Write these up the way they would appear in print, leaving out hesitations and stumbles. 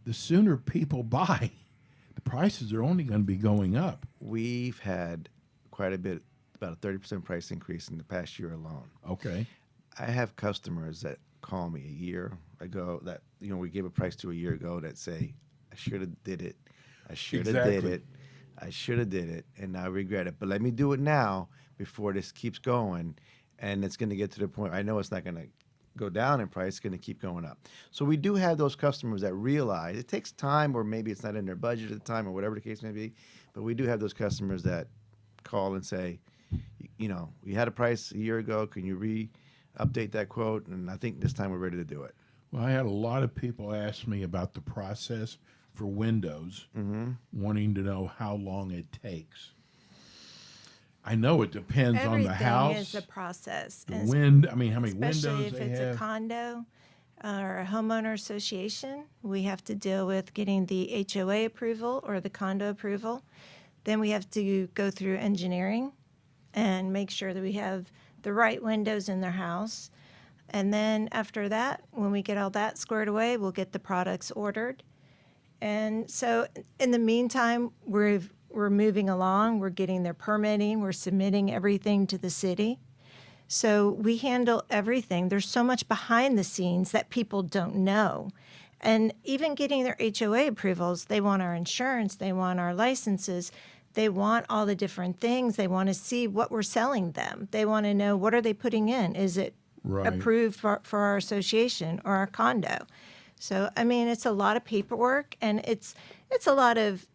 the sooner people buy, the prices are only going to be going up. We've had quite a bit, about a 30% price increase in the past year alone. Okay. I have customers that call me a year ago that, we gave a price to a year ago that say, I should have did it. I should have did Exactly. it. I should have did it, and I regret it. But let me do it now before this keeps going, and it's going to get to the point. I know it's not going to go down in price; it's going to keep going up. So we do have those customers that realize it takes time, or maybe it's not in their budget at the time, or whatever the case may be. But we do have those customers that call and say, we had a price a year ago. Can you update that quote? And I think this time we're ready to do it. Well, I had a lot of people ask me about the process for windows, wanting to know how long it takes. I know it depends on the house. Everything is a process. The wind, how many Especially windows if they it's have. a condo or a homeowner association, we have to deal with getting the HOA approval or the condo approval. Then we have to go through engineering and make sure that we have the right windows in their house. And then after that, when we get all that squared away, we'll get the products ordered. And so in the meantime, we're moving along. We're getting their permitting. We're submitting everything to the city. So we handle everything. There's so much behind the scenes that people don't know. And even getting their HOA approvals, they want our insurance, they want our licenses, they want all the different things. They want to see what we're selling them. They want to know, what are they putting in? Is it Right. approved for our association or our condo? So, it's a lot of paperwork, and it's a lot of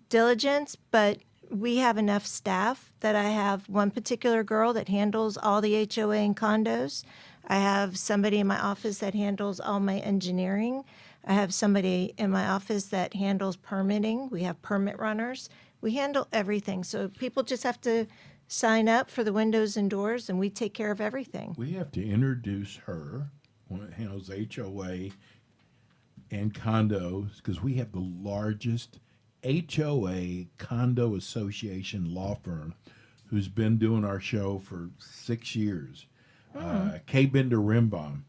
diligence, but we have enough staff that I have one particular girl that handles all the HOA and condos. I have somebody in my office that handles all my engineering. I have somebody in my office that handles permitting. We have permit runners. We handle everything. So people just have to sign up for the windows and doors, and we take care of everything. We have to introduce her when it handles HOA and condos, because we have the largest HOA condo association law firm who's been doing our show for 6 years. K. Bender Rimbaum.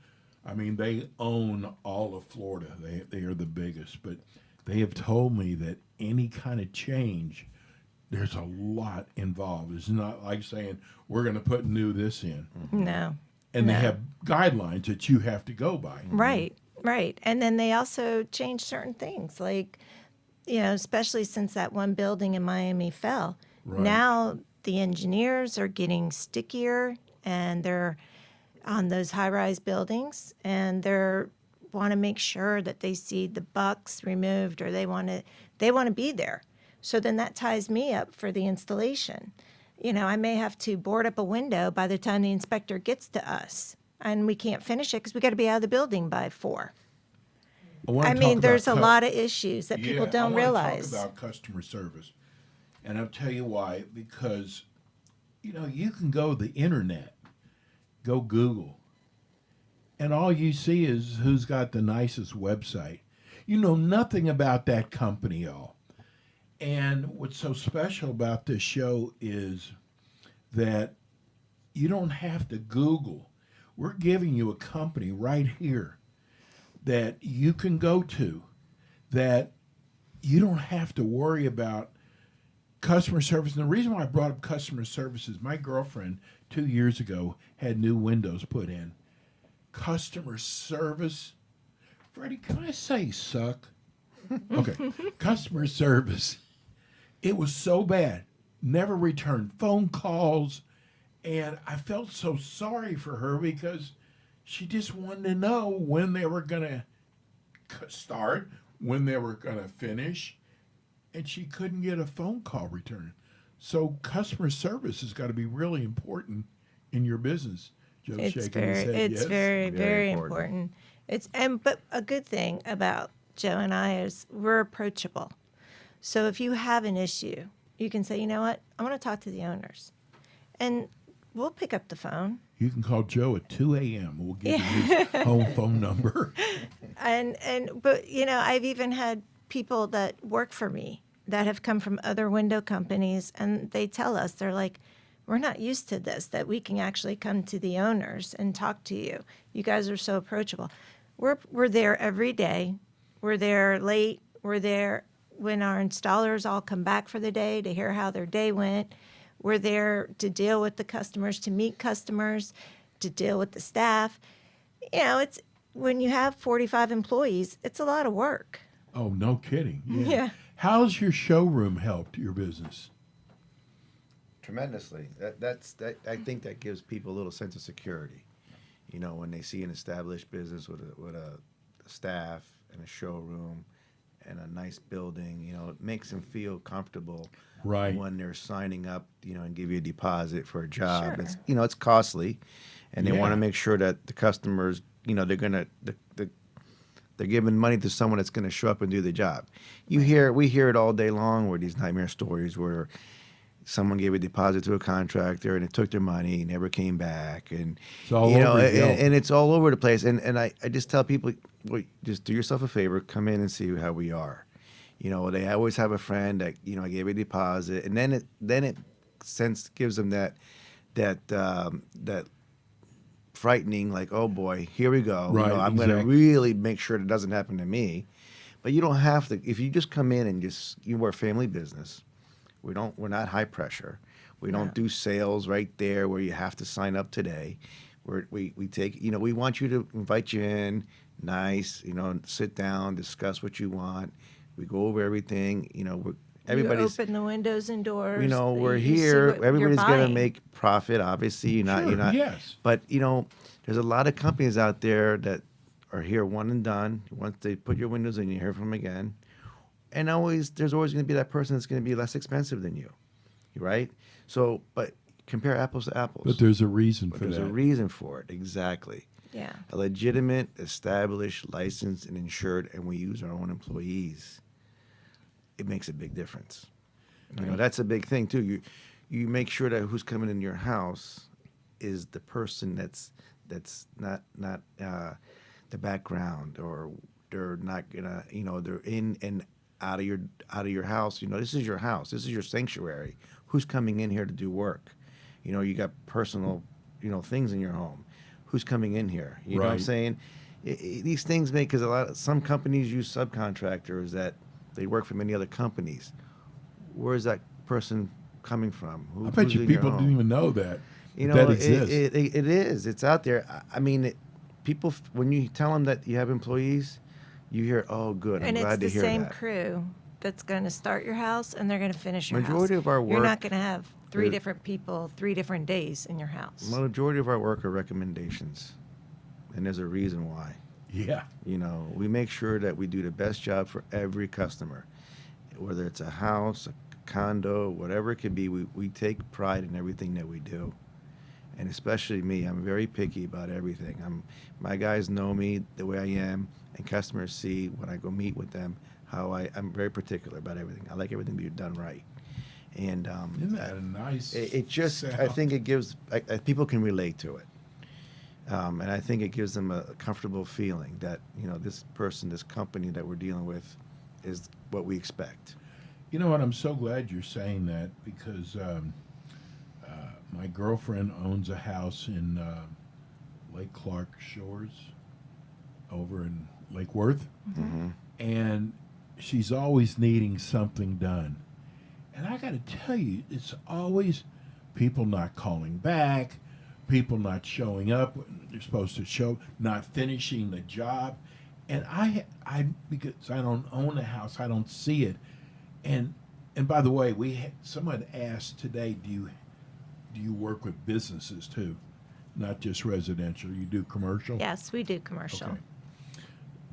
They own all of Florida. They are the biggest, but they have told me that any kind of change, there's a lot involved. It's not like saying, we're going to put new this in. No. And they No. have guidelines that you have to go by. Right. And then they also change certain things, like, especially since that one building in Miami fell. Right. Now the engineers are getting stickier, and they're on those high-rise buildings, and they're want to make sure that they see the bucks removed, or they want to be there. So then that ties me up for the installation. I may have to board up a window by the time the inspector gets to us, and we can't finish it because we got to be out of the building by 4. There's a lot of issues that people don't realize. I want to talk about customer service. And I'll tell you why. Because, you can go to the internet, go Google, and all you see is who's got the nicest website. You know nothing about that company, y'all. And what's so special about this show is that you don't have to Google. We're giving you a company right here that you can go to, that you don't have to worry about customer service. And the reason why I brought up customer service is my girlfriend 2 years ago had new windows put in. Customer service, Freddie, can I say suck? Okay, customer service. It was so bad. Never returned phone calls. And I felt so sorry for her because she just wanted to know when they were going to start, when they were going to finish, and she couldn't get a phone call returned. So customer service has got to be really important in your business. Joe's shaking his head. Yes. Very important. But a good thing about Joe and I is we're approachable. So if you have an issue, you can say, you know what, I want to talk to the owners. And we'll pick up the phone. You can call Joe at 2 a.m. We'll give you his home phone number. But I've even had people that work for me that have come from other window companies, and they tell us, they're like, we're not used to this, that we can actually come to the owners and talk to you. You guys are so approachable. We're there every day. We're there late. We're there when our installers all come back for the day to hear how their day went. We're there to deal with the customers, to meet customers, to deal with the staff. You know, it's when you have 45 employees, it's a lot of work. Oh, no kidding. Yeah. How's your showroom helped your business? Tremendously. I think that gives people a little sense of security. You know, when they see an established business with a staff and a showroom and a nice building, you know, it makes them feel comfortable. Right. When they're signing up, you know, and give you a deposit for a job. Sure. It's, you know, it's costly, and they want Yeah. to make sure that the customers, you know, they're giving money to someone that's going to show up and do the job. We hear it all day long, where these nightmare stories where someone gave a deposit to a contractor and it took their money, never came back, and It's all you know, over the Yelp. and it's all over the place. And I just tell people, wait, just do yourself a favor, come in and see how we are. You know, they always have a friend that, you know, I gave a deposit, and then it gives them that frightening, like, oh boy, here we go. Right, You know, I'm going to exactly. really make sure it doesn't happen to me. But you don't have to. If you just come in and we're a family business. We're not high pressure. We don't do sales right there where you have to sign up today. We take, you know, we want you to invite you in, nice, you know, sit down, discuss what you want. We go over everything, you know, everybody's, you open the windows and doors. you know, we're you see here. what you're Everybody's going to buying. make profit, obviously. You're Sure, not, yes. But, you know, there's a lot of companies out there that are here one and done. Once they put your windows in, you hear from them again. And there's always going to be that person that's going to be less expensive than you, right? So, but compare apples to apples. But there's a reason But for there's that. a reason for it, exactly. Yeah. A legitimate, established, licensed, and insured, and we use our own employees. It makes a big difference. You know, that's a big thing too. You make sure that who's coming in your house is the person that's not the background, or they're not gonna, you know, they're in and out of your house. You know, this is your house. This is your sanctuary. Who's coming in here to do work? You know, you got personal, you know, things in your home. Who's coming in here? You know what I'm Right. saying? These things make, because some companies use subcontractors that they work for many other companies. Where is that person coming from? I bet who's you in your people home? didn't even know that. You that know, exists. it is. It's out there. I mean, people, when you tell them that you have employees, you hear, oh, good. I'm And it's glad the to hear same that. crew that's going to start your house and they're going to finish your house. Majority of our You're work not going to have three is- different people, 3 different days in your house. Majority of our work are recommendations, and there's a reason why. Yeah. You know, we make sure that we do the best job for every customer, whether it's a house, a condo, whatever it could be. We take pride in everything that we do, and especially me. I'm very picky about everything. My guys know me the way I am, and customers see when I go meet with them how I'm very particular about everything. I like everything to be done right, and Isn't that a nice it just, I sound? think it gives, people can relate to it. And I think it gives them a comfortable feeling that, you know, this person, this company that we're dealing with is what we expect. You know what? I'm so glad you're saying that, because my girlfriend owns a house in Lake Clark Shores over in Lake Worth. And she's always needing something done. And I got to tell you, it's always people not calling back, people not showing up when they're supposed to show, not finishing the job. And I because I don't own a house, I don't see it. And by the way, someone asked today, do you work with businesses too, not just residential? You do commercial? Yes, we do commercial. Okay.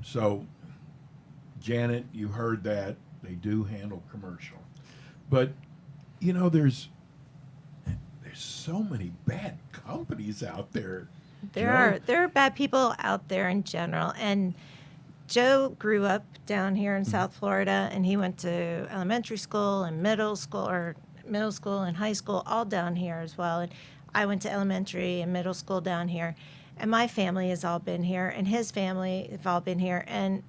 So, Janet, you heard that. They do handle commercial. But, you know, there's so many bad companies out there. Joe. There are bad people out there in general, and Joe grew up down here in South Florida, and he went to elementary school and middle school and high school, all down here as well. And I went to elementary and middle school down here, and my family has all been here, and his family have all been here, and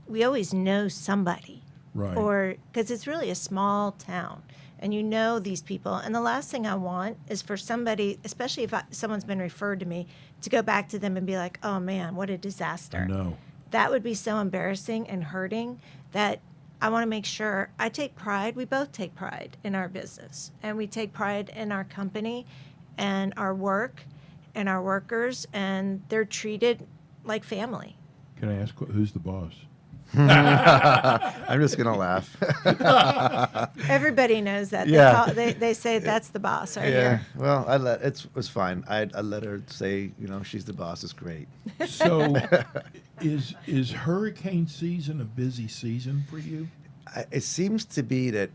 we always know somebody, Right. or because it's really a small town. And you know these people. And the last thing I want is for somebody, especially if someone's been referred to me, to go back to them and be like, oh man, what a disaster. No. that would be so embarrassing and hurting that I want to make sure I take pride. We both take pride in our business, and we take pride in our company and our work and our workers, and they're treated like family. Can I ask who's the boss? I'm just gonna laugh. Everybody knows that. Yeah. They say that's the boss right Yeah. here. Well, it's fine. I let her say, she's the boss. It's great. So, is hurricane season a busy season for you? It seems to be that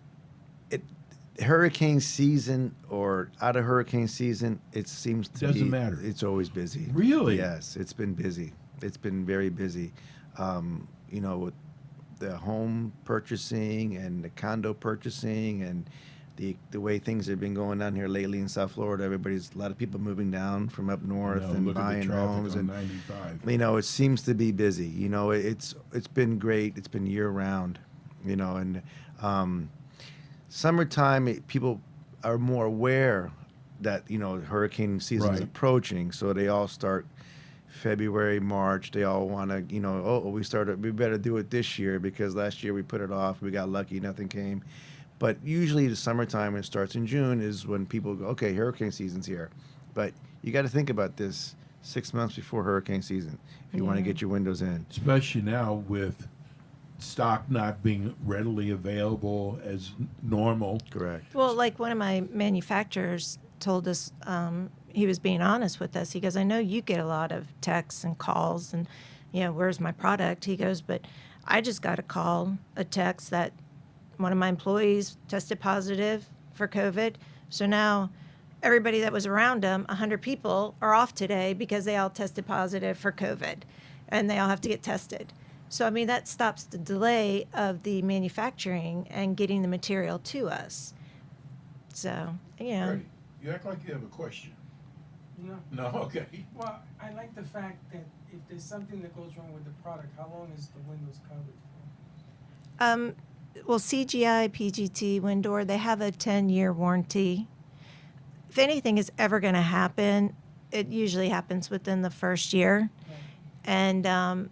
hurricane season or out of hurricane season, it seems to Doesn't be, matter. It's always busy. Really? Yes, it's been busy. It's been very busy. With the home purchasing and the condo purchasing and the way things have been going down here lately in South Florida. A lot of people moving down from up north and look at the buying traffic homes, on and 95. it seems to be busy. It's been great. It's been year round. And summertime, people are more aware that hurricane season is Right. approaching, so they all start February, March. They all want to, we better do it this year because last year we put it off. We got lucky, nothing came. But usually the summertime, it starts in June, is when people go, okay, hurricane season's here. But you got to think about this 6 months before hurricane season if you want to get your windows in. Especially now with stock not being readily available as normal. Correct. Well, like one of my manufacturers told us, he was being honest with us. He goes, I know you get a lot of texts and calls and, where's my product? He goes, but I just got a text that one of my employees tested positive for COVID. So now everybody that was around him, 100 people, are off today because they all tested positive for COVID and they all have to get tested. So, that stops the delay of the manufacturing and getting the material to us. So, Freddie, you act like you have a question. No. No, okay. Well, I like the fact that if there's something that goes wrong with the product, how long is the windows covered for? Well, CGI, PGT, Windor, they have a 10-year warranty. If anything is ever going to happen, it usually happens within the first year. Right. And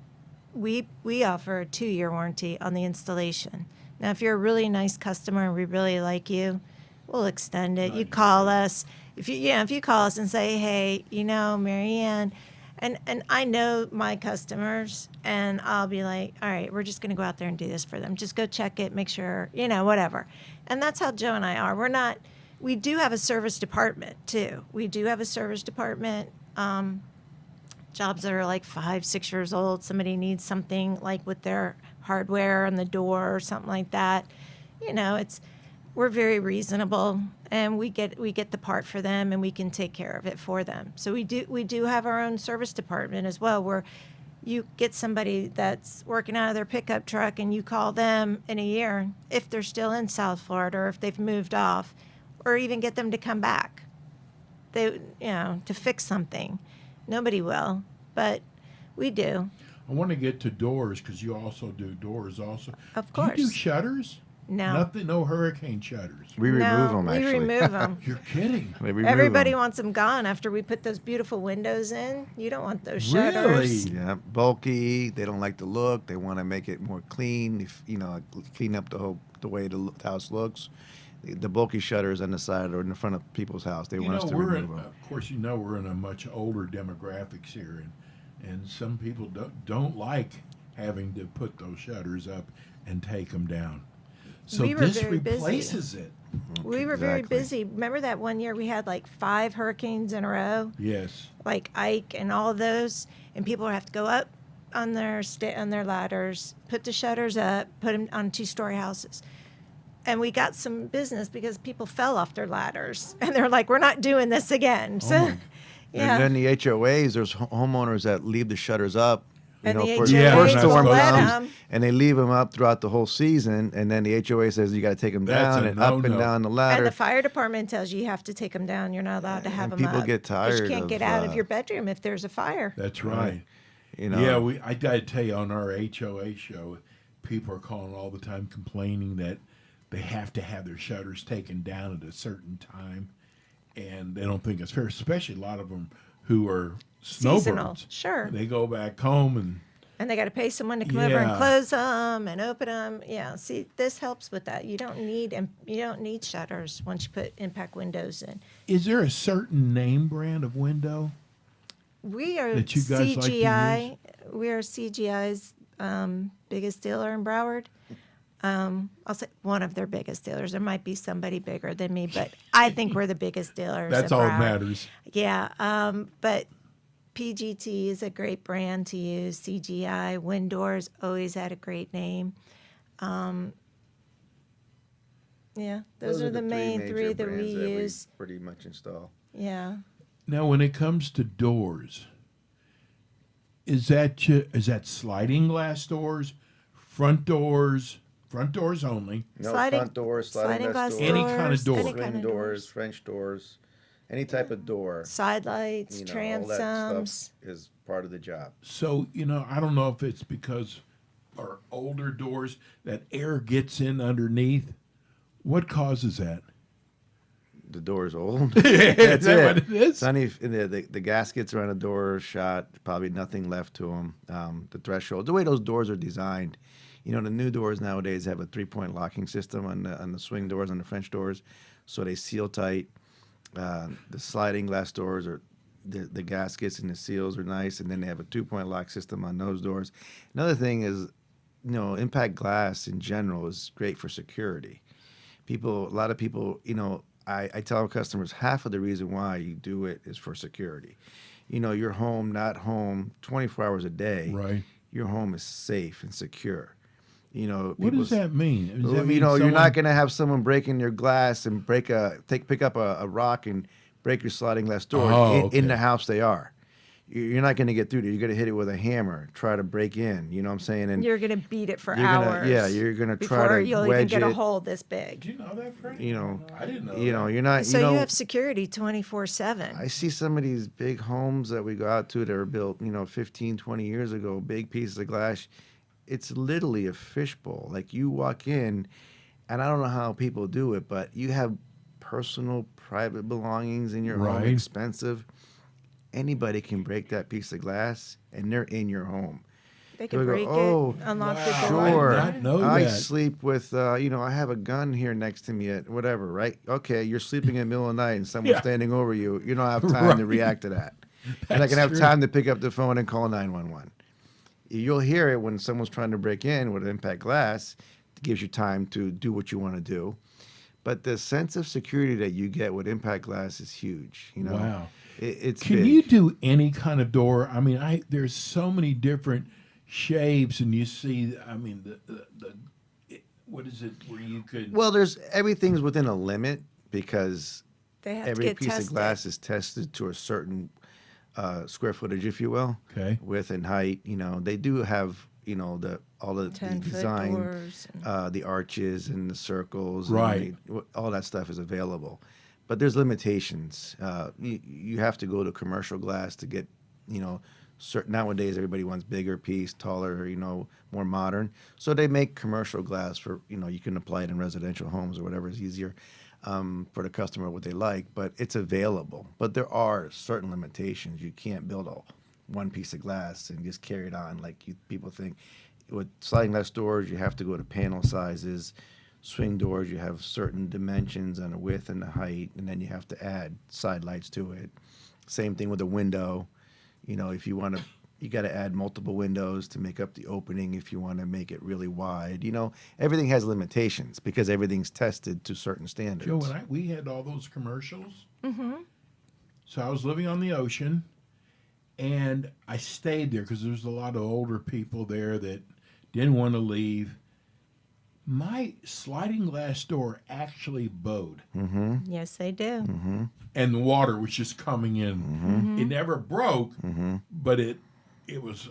we offer a 2-year warranty on the installation. Now, if you're a really nice customer and we really like you, we'll extend it. You call us. If you call us and say, hey, Marianne, and I know my customers, and I'll be like, all right, we're just going to go out there and do this for them. Just go check it, make sure, whatever. And that's how Joe and I are. We do have a service department, too. We do have a service department. Jobs that are like 5, 6 years old, somebody needs something like with their hardware on the door or something like that. We're very reasonable, and we get the part for them, and we can take care of it for them. So we do have our own service department as well, where you get somebody that's working out of their pickup truck, and you call them in a year if they're still in South Florida or if they've moved off, or even get them to come back. To fix something. Nobody will, but we do. I want to get to doors because you also do doors also. Of Do you do course. shutters? No. Nothing, no hurricane shutters. We remove them, we actually. remove them. You're kidding. We remove Everybody 'em. wants them gone after we put those beautiful windows in. You don't want those Really? shutters. Yeah, bulky. They don't like the look. They want to make it more clean. Clean up the way the house looks. The bulky shutters on the side or in the front of people's house. They want us to remove them. Of course, we're in a much older demographics here, and some people don't like having to put those shutters up and take them down. So We were this very busy. replaces it. We were very Exactly. busy. Remember that one year we had like 5 hurricanes in a row, Yes. like Ike and all of those, and people have to go up on their ladders, put the shutters up, put them on 2-story houses. And we got some business because people fell off their ladders, and they're like, "We're not doing this again." So, my- yeah. And then the HOAs, there's homeowners that leave the shutters up, And the for HOAs first won't storm let comes, 'em. and they leave them up throughout the whole season, and then the HOA says you got to take them That's down a and up and no-no. down the And ladder. the fire department tells you have to take them down. You're not allowed to have And them people up. get 'Cause tired you can't of, get out of your bedroom if there's a fire. That's right. Right. I got to tell you, on our HOA show, people are calling all the time complaining that they have to have their shutters taken down at a certain time, and they don't think it's fair, especially a lot of them who are Seasonal, snowbirds. sure. They go back home, And they got to pay someone to come over and Yeah. close them and open them. Yeah, see, this helps with that. You don't need shutters once you put impact windows in. Is there a certain name brand of window? We are That you guys like to CGI. We are CGI's biggest dealer in Broward. I'll say one of their biggest dealers. There might be somebody bigger than me, but I think we're the biggest dealers. That's in all that Broward. matters. Yeah, but PGT is a great brand to use. CGI, Winddoors always had a great name. Yeah, those are the main major three that we brands use. pretty much install. Yeah. Now, when it comes to doors, is that sliding glass doors, front doors only? No Sliding- front doors, sliding glass doors, Any kind of doors, door. any swing kind of doors, French doors, any type of door. Side lights, All that transoms. stuff is part of the job. So, I don't know if it's because our older doors that air gets in underneath. What causes that? The door's old. Is that what it is? It's only the gaskets around the door are shot. Probably nothing left to them. The threshold, the way those doors are designed, the new doors nowadays have a 3-point locking system on the swing doors, on the French doors, so they seal tight. The sliding glass doors are the gaskets and the seals are nice, and then they have a 2-point lock system on those doors. Another thing is, impact glass in general is great for security. A lot of people, I tell customers half of the reason why you do it is for security. You're home, not home, 24 hours a day. Right. Your home is safe and secure. What does that mean? Does Well, that mean you're someone- not going to have someone break in your glass and pick up a rock and break your sliding glass door Oh, in the okay. house they are. You're not going to get through there. You're going to hit it with a hammer, try to break in. You know what I'm saying? And You're going to beat it for you're gonna- hours. yeah, you're gonna try before to you'll even wedge get a it. hole this big. Do you know that, Freddie? I didn't know. you're not. So you have security 24/7. I see some of these big homes that we go out to that were built, 15, 20 years ago, big pieces of glass. It's literally a fishbowl. Like you walk in, and I don't know how people do it, but you have personal, private belongings in your home, Right. expensive. Anybody can break that piece of glass, and they're in your home. They They'll can go, break "Oh, it, unlock wow. the door. Sure. I did not know I that. sleep with, I have a gun here next to me at whatever, right? Okay, you're sleeping in the middle of the night and someone's Yeah. standing over you. You don't have time to Right. react to that. You're not going to have true. time to pick up the phone and call 911. You'll hear it when someone's trying to break in with impact glass. It gives you time to do what you want to do. But the sense of security that you get with impact glass is huge. Wow. It's Can big. you do any kind of door? I mean, there's so many different shapes, and you see. I mean, what is it where you could? Well, everything's within a limit because They have to every get piece tested. of glass is tested to a certain square footage, if you will, Okay. width and height. They do have all the 10-foot design, doors and- the arches and the circles, and Right. all that stuff is available, but there's limitations. You have to go to commercial glass to get certain. Nowadays, everybody wants bigger piece, taller, more modern. So they make commercial glass for you can apply it in residential homes or whatever is easier. For the customer what they like, but it's available. But there are certain limitations. You can't build one piece of glass and just carry it on like people think. With sliding glass doors, you have to go to panel sizes. Swing doors, you have certain dimensions on the width and the height, and then you have to add side lights to it. Same thing with a window. If you want to, you got to add multiple windows to make up the opening if you want to make it really wide. Everything has limitations because everything's tested to certain standards. Joe and we had all those commercials. Mm-hmm. So I was living on the ocean, and I stayed there because there was a lot of older people there that didn't want to leave. My sliding glass door actually bowed, Yes, they do. and the water was just coming in. Mm-hmm. It never broke, but it was.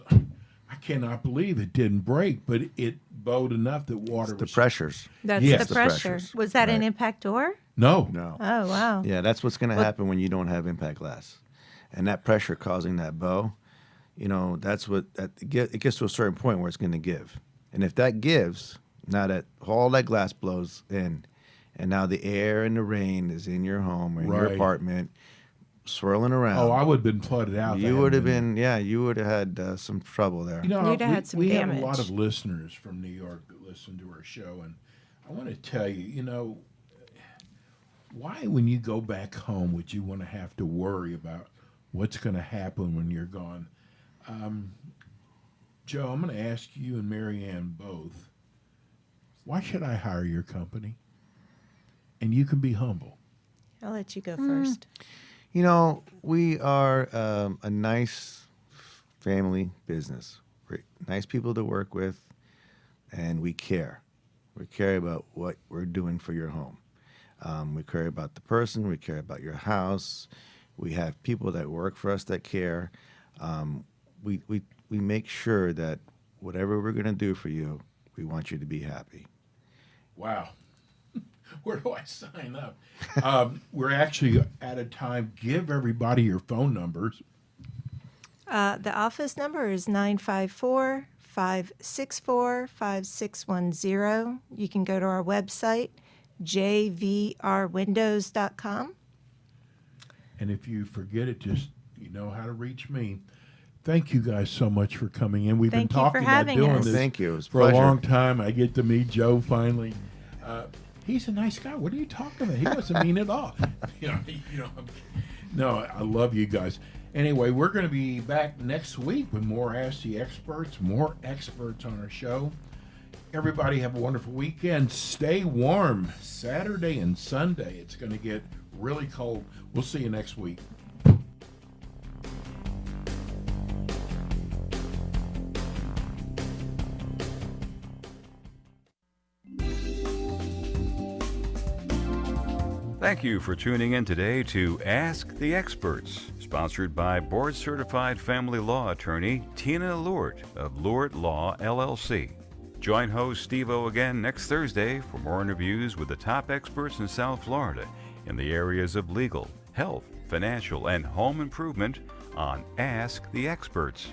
I cannot believe it didn't break, but it bowed enough that water The was. pressures. That's Yes. the The pressure. pressures. Was that an Right. impact door? No. No. Oh, wow. Yeah, that's what's going to happen when you don't have impact glass, and that pressure causing that bow. That's it gets to a certain point where it's going to give, and if that gives, now that all that glass blows in, and now the air and the rain is in your home or in your Right. apartment, swirling around. Oh, I would have been flooded out. if I You hadn't would have been been, yeah, you would have had some trouble there. You know, You'd have had some we have a lot damage. of listeners from New York that listen to our show, and I want to tell you, you know, why when you go back home would you want to have to worry about what's going to happen when you're gone? Joe, I'm going to ask you and Mary Ann both, why should I hire your company? And you can be humble. I'll let you go first. You know, we are a nice family business. We're nice people to work with, and we care. We care about what we're doing for your home. We care about the person. We care about your house. We have people that work for us that care. We make sure that whatever we're going to do for you, we want you to be happy. Wow. Where do I sign up? We're actually out of time. Give everybody your phone numbers. The office number is 954-564-5610. You can go to our website, jvrwindows.com. And if you forget it, just you know how to reach me. Thank you guys so much for coming in. We've Thank been you for talking about having doing us. this Thank you. It was a for a pleasure. long time. I get to meet Joe finally. He's a nice guy. What are you talking about? He wasn't mean at all. No, I love you guys. Anyway, we're going to be back next week with more Ask the Experts, more experts on our show. Everybody have a wonderful weekend. Stay warm. Saturday and Sunday, it's going to get really cold. We'll see you next week. Thank you for tuning in today to Ask the Experts, sponsored by board-certified family law attorney Tina Lord of Lord Law, LLC. Join host Steve-O again next Thursday for more interviews with the top experts in South Florida in the areas of legal, health, financial, and home improvement on Ask the Experts.